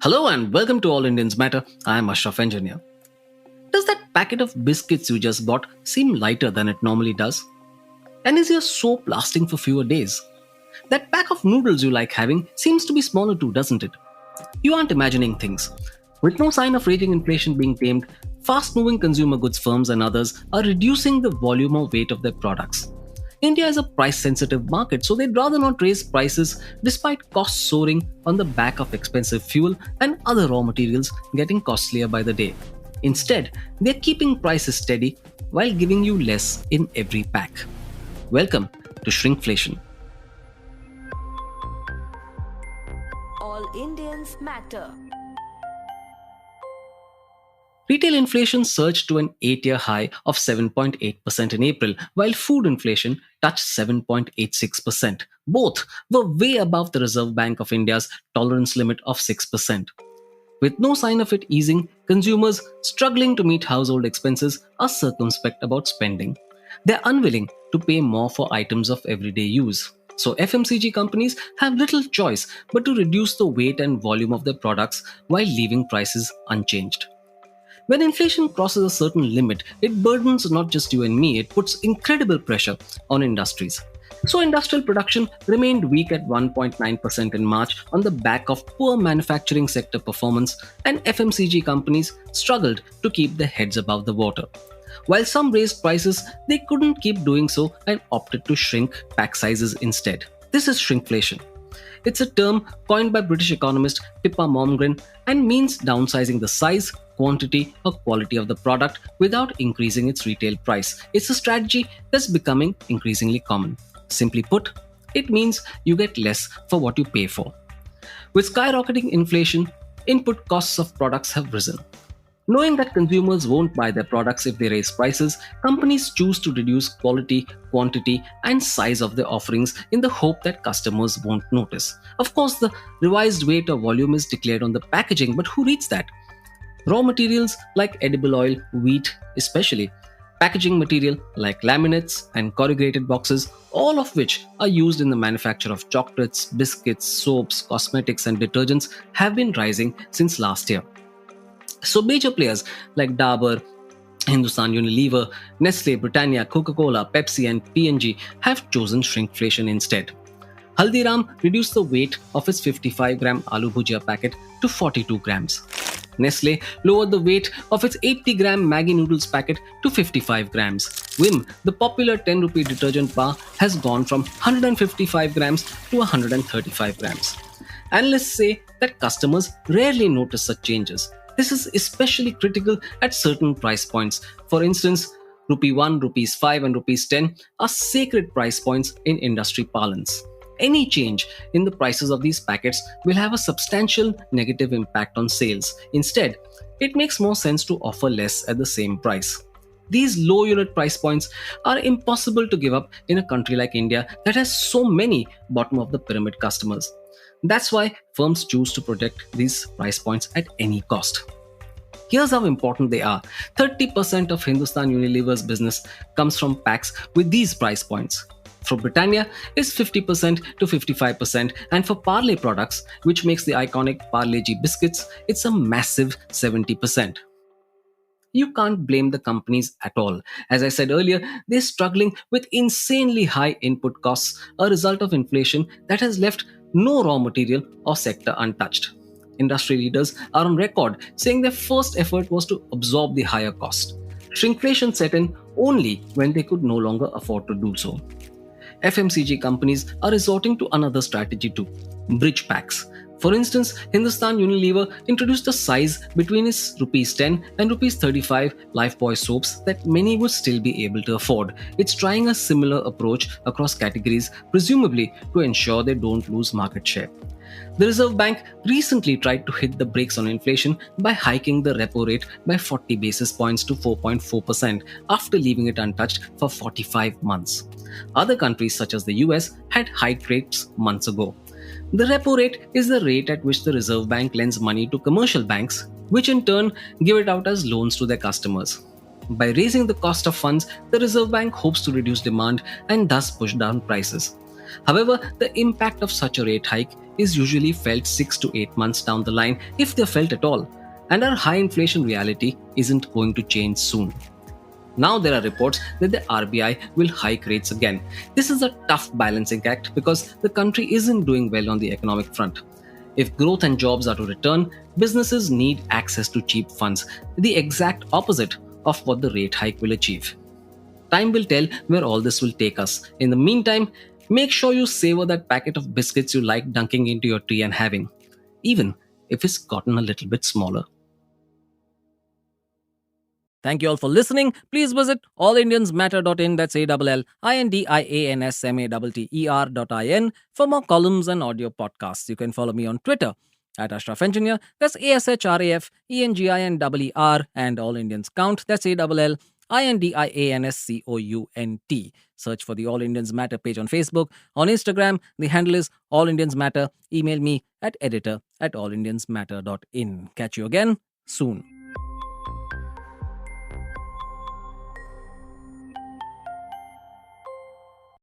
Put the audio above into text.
Hello and welcome to All Indians Matter. I am Ashraf Engineer. Does that packet of biscuits you just bought seem lighter than it normally does? And is your soap lasting for fewer days? That pack of noodles you like having seems to be smaller too, doesn't it? You aren't imagining things. With no sign of raging inflation being tamed, fast moving consumer goods firms and others are reducing the volume or weight of their products. India is a price sensitive market, so they'd rather not raise prices despite costs soaring on the back of expensive fuel and other raw materials getting costlier by the day. Instead, they're keeping prices steady while giving you less in every pack. Welcome to shrinkflation. All Indians matter. Retail inflation surged to an 8-year high of 7.8% in April, while food inflation touched 7.86%. Both were way above the Reserve Bank of India's tolerance limit of 6%. With no sign of it easing, consumers struggling to meet household expenses are circumspect about spending. They're unwilling to pay more for items of everyday use. So FMCG companies have little choice but to reduce the weight and volume of their products while leaving prices unchanged. When inflation crosses a certain limit, it burdens not just you and me, it puts incredible pressure on industries. So, industrial production remained weak at 1.9% in March on the back of poor manufacturing sector performance, and FMCG companies struggled to keep their heads above the water. While some raised prices, they couldn't keep doing so and opted to shrink pack sizes instead. This is shrinkflation. It's a term coined by British economist Pippa Momgren and means downsizing the size, quantity, or quality of the product without increasing its retail price. It's a strategy that's becoming increasingly common. Simply put, it means you get less for what you pay for. With skyrocketing inflation, input costs of products have risen. Knowing that consumers won't buy their products if they raise prices, companies choose to reduce quality, quantity, and size of their offerings in the hope that customers won't notice. Of course, the revised weight or volume is declared on the packaging, but who reads that? Raw materials like edible oil, wheat especially, packaging material like laminates and corrugated boxes, all of which are used in the manufacture of chocolates, biscuits, soaps, cosmetics, and detergents, have been rising since last year. So major players like Dabur, Hindustan Unilever, Nestle, Britannia, Coca-Cola, Pepsi, and P&G have chosen shrinkflation instead. Haldiram reduced the weight of its 55-gram aloo bhujia packet to 42 grams. Nestle lowered the weight of its 80-gram Maggi noodles packet to 55 grams. Vim, the popular 10 rupee detergent bar, has gone from 155 grams to 135 grams. Analysts say that customers rarely notice such changes. This is especially critical at certain price points. For instance, rupee 1, rupees 5, and rupees 10 are sacred price points in industry parlance. Any change in the prices of these packets will have a substantial negative impact on sales. Instead, it makes more sense to offer less at the same price. These low unit price points are impossible to give up in a country like India that has so many bottom of the pyramid customers. That's why firms choose to protect these price points at any cost. Here's how important they are. 30% of Hindustan Unilever's business comes from packs with these price points. For Britannia, it's 50% to 55%, and for Parle products, which makes the iconic Parle-G biscuits, it's a massive 70%. You can't blame the companies at all. As I said earlier, they're struggling with insanely high input costs, a result of inflation that has left no raw material or sector untouched. Industry leaders are on record saying their first effort was to absorb the higher cost. Shrinkflation set in only when they could no longer afford to do so. FMCG companies are resorting to another strategy too: bridge packs. For instance, Hindustan Unilever introduced a size between its rupees 10 and rupees 35 Lifebuoy soaps that many would still be able to afford. It's trying a similar approach across categories, presumably to ensure they don't lose market share. The Reserve Bank recently tried to hit the brakes on inflation by hiking the repo rate by 40 basis points to 4.4% after leaving it untouched for 45 months. Other countries such as the US had hiked rates months ago. The repo rate is the rate at which the Reserve Bank lends money to commercial banks, which in turn give it out as loans to their customers. By raising the cost of funds, the Reserve Bank hopes to reduce demand and thus push down prices. However, the impact of such a rate hike is usually felt 6 to 8 months down the line, if they're felt at all, and our high inflation reality isn't going to change soon. Now there are reports that the RBI will hike rates again. This is a tough balancing act because the country isn't doing well on the economic front. If growth and jobs are to return, businesses need access to cheap funds, the exact opposite of what the rate hike will achieve. Time will tell where all this will take us. In the meantime, make sure you savor that packet of biscuits you like dunking into your tea and having, even if it's gotten a little bit smaller. Thank you all for listening. Please visit allindiansmatter.in, that's ALLINDIANSMATTER.in, for more columns and audio podcasts. You can follow me on Twitter at Ashraf Engineer, that's ASHRAFENGINER, and All Indians Count, that's ALLINDIANSCOUNT. Search for the All Indians Matter page on Facebook. On Instagram, the handle is All Indians Matter. Email me at editor@allindiansmatter.in. Catch you again soon.